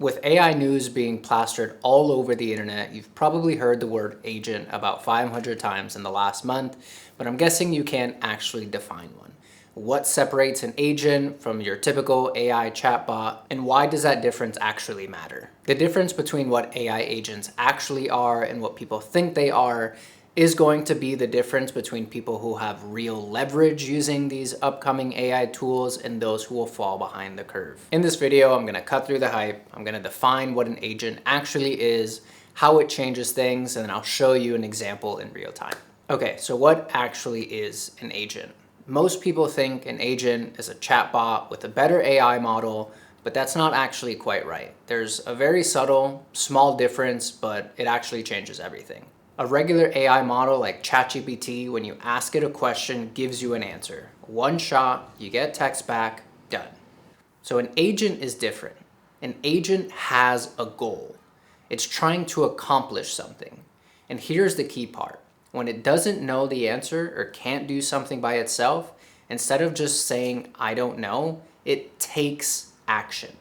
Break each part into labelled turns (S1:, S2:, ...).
S1: With AI news being plastered all over the internet, you've probably heard the word agent about 500 times in the last month, but I'm guessing you can't actually define one. What separates an agent from your typical AI chatbot, and why does that difference actually matter? The difference between what AI agents actually are and what people think they are is going to be the difference between people who have real leverage using these upcoming AI tools and those who will fall behind the curve. In this video, I'm going to cut through the hype. I'm going to define what an agent actually is, how it changes things, and then I'll show you an example in real time. Okay, so what actually is an agent? Most people think an agent is a chatbot with a better AI model, but that's not actually quite right. There's a very subtle, small difference, but it actually changes everything. A regular AI model like ChatGPT, when you ask it a question, gives you an answer. One shot, you get text back, done. So an agent is different. An agent has a goal. It's trying to accomplish something. And here's the key part. When it doesn't know the answer or can't do something by itself, instead of just saying, I don't know, it takes action.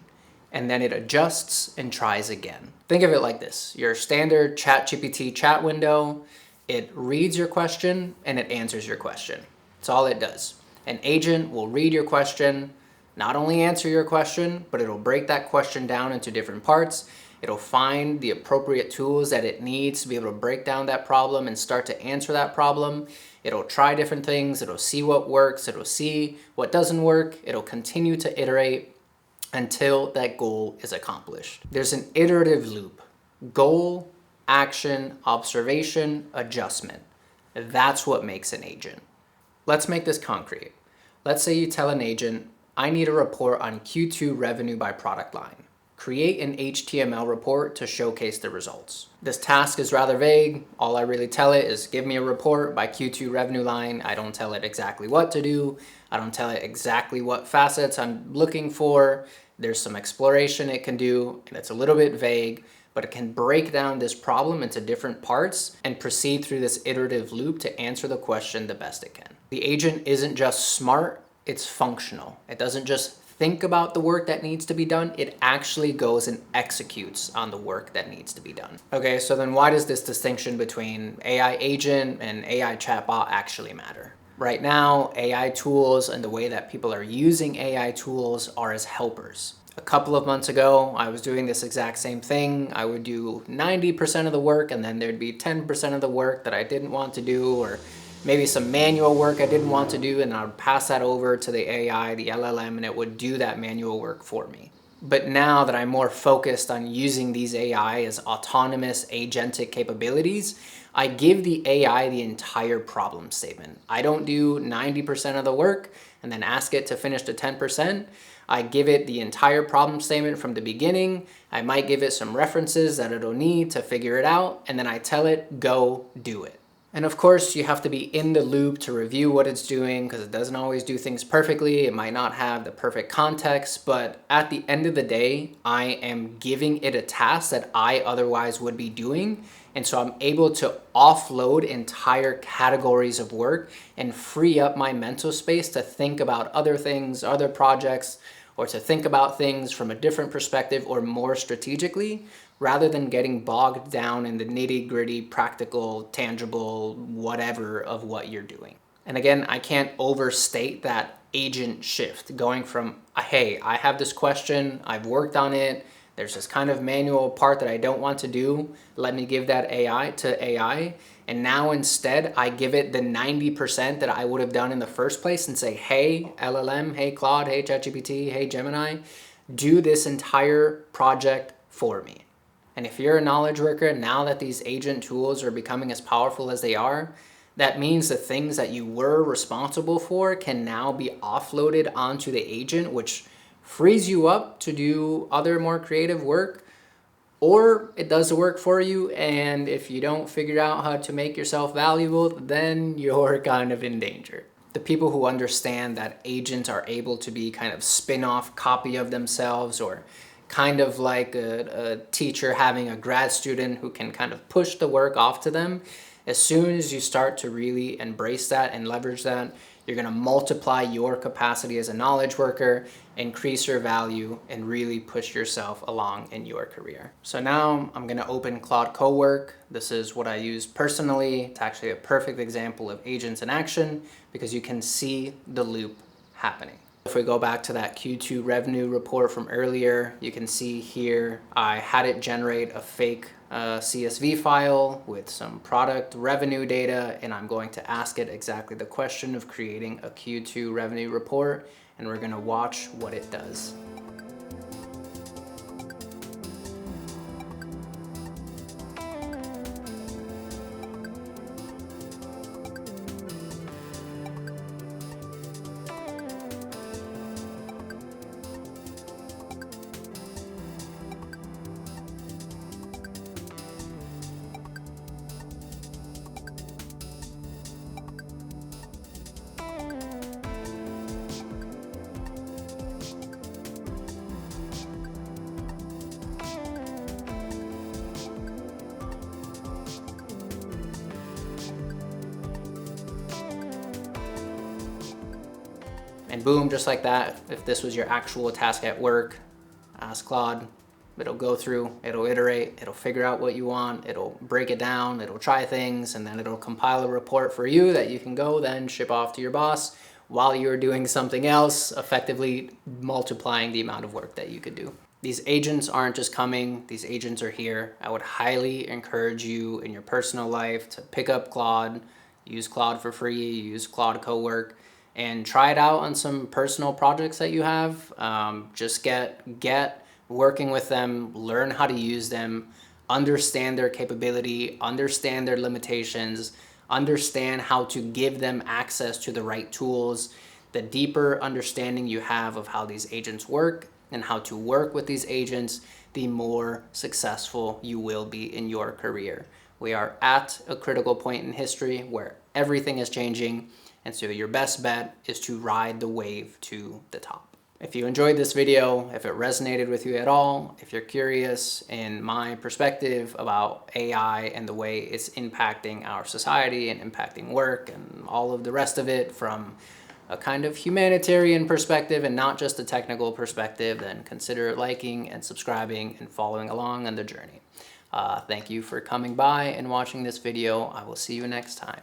S1: And then it adjusts and tries again. Think of it like this. Your standard ChatGPT chat window, it reads your question and it answers your question. That's all it does. An agent will read your question, not only answer your question, but it'll break that question down into different parts. It'll find the appropriate tools that it needs to be able to break down that problem and start to answer that problem. It'll try different things. It'll see what works. It'll see what doesn't work. It'll continue to iterate until that goal is accomplished. There's an iterative loop. Goal, action, observation, adjustment. That's what makes an agent. Let's make this concrete. Let's say you tell an agent, I need a report on Q2 revenue by product line. Create an HTML report to showcase the results. This task is rather vague. All I really tell it is give me a report by Q2 revenue line. I don't tell it exactly what to do. I don't tell it exactly what facets I'm looking for. There's some exploration it can do, and it's a little bit vague, but it can break down this problem into different parts and proceed through this iterative loop to answer the question the best it can. The agent isn't just smart, it's functional. It doesn't just think about the work that needs to be done, it actually goes and executes on the work that needs to be done. Okay, so then why does this distinction between AI agent and AI chatbot actually matter? Right now, AI tools and the way that people are using AI tools are as helpers. A couple of months ago, I was doing this exact same thing. I would do 90% of the work, and then there'd be 10% of the work that I didn't want to do, or maybe some manual work I didn't want to do, and I would pass that over to the AI, the LLM, and it would do that manual work for me. But now that I'm more focused on using these AI as autonomous agentic capabilities, I give the AI the entire problem statement. I don't do 90% of the work and then ask it to finish the 10%. I give it the entire problem statement from the beginning. I might give it some references that it'll need to figure it out, and then I tell it, go do it. And of course, you have to be in the loop to review what it's doing because it doesn't always do things perfectly. It might not have the perfect context, but at the end of the day, I am giving it a task that I otherwise would be doing. And so I'm able to offload entire categories of work and free up my mental space to think about other things, other projects, or to think about things from a different perspective or more strategically, rather than getting bogged down in the nitty-gritty, practical, tangible, whatever of what you're doing. And again, I can't overstate that agent shift, going from, hey, I have this question, I've worked on it, there's this kind of manual part that I don't want to do, let me give that AI to AI, and now instead I give it the 90% that I would have done in the first place and say, hey, LLM, hey, Claude, hey, ChatGPT, hey, Gemini, do this entire project for me. And if you're a knowledge worker, now that these agent tools are becoming as powerful as they are, that means the things that you were responsible for can now be offloaded onto the agent, which frees you up to do other more creative work, or it does the work for you. And if you don't figure out how to make yourself valuable, then you're kind of in danger. The people who understand that agents are able to be kind of spin-off copy of themselves, or kind of like a teacher having a grad student who can kind of push the work off to them, as soon as you start to really embrace that and leverage that, You're going to multiply your capacity as a knowledge worker, increase your value, and really push yourself along in your career. So now I'm going to open Claude Cowork. This is what I use personally. It's actually a perfect example of agents in action because you can see the loop happening. If we go back to that Q2 revenue report from earlier, you can see here I had it generate a fake CSV file with some product revenue data, and I'm going to ask it exactly the question of creating a Q2 revenue report, and we're going to watch what it does. And boom, just like that, if this was your actual task at work, ask Claude, it'll go through, it'll iterate, it'll figure out what you want, it'll break it down, it'll try things, and then it'll compile a report for you that you can go then ship off to your boss while you're doing something else, effectively multiplying the amount of work that you could do. These agents aren't just coming, these agents are here. I would highly encourage you in your personal life to pick up Claude, use Claude for free, use Claude Cowork, and try it out on some personal projects that you have. Just get working with them, learn how to use them, understand their capability, understand their limitations, understand how to give them access to the right tools. The deeper understanding you have of how these agents work and how to work with these agents, the more successful you will be in your career. We are at a critical point in history where everything is changing, and so your best bet is to ride the wave to the top. If you enjoyed this video, if it resonated with you at all, if you're curious in my perspective about AI and the way it's impacting our society and impacting work and all of the rest of it from a kind of humanitarian perspective and not just a technical perspective, then consider liking and subscribing and following along on the journey. Thank you for coming by and watching this video. I will see you next time.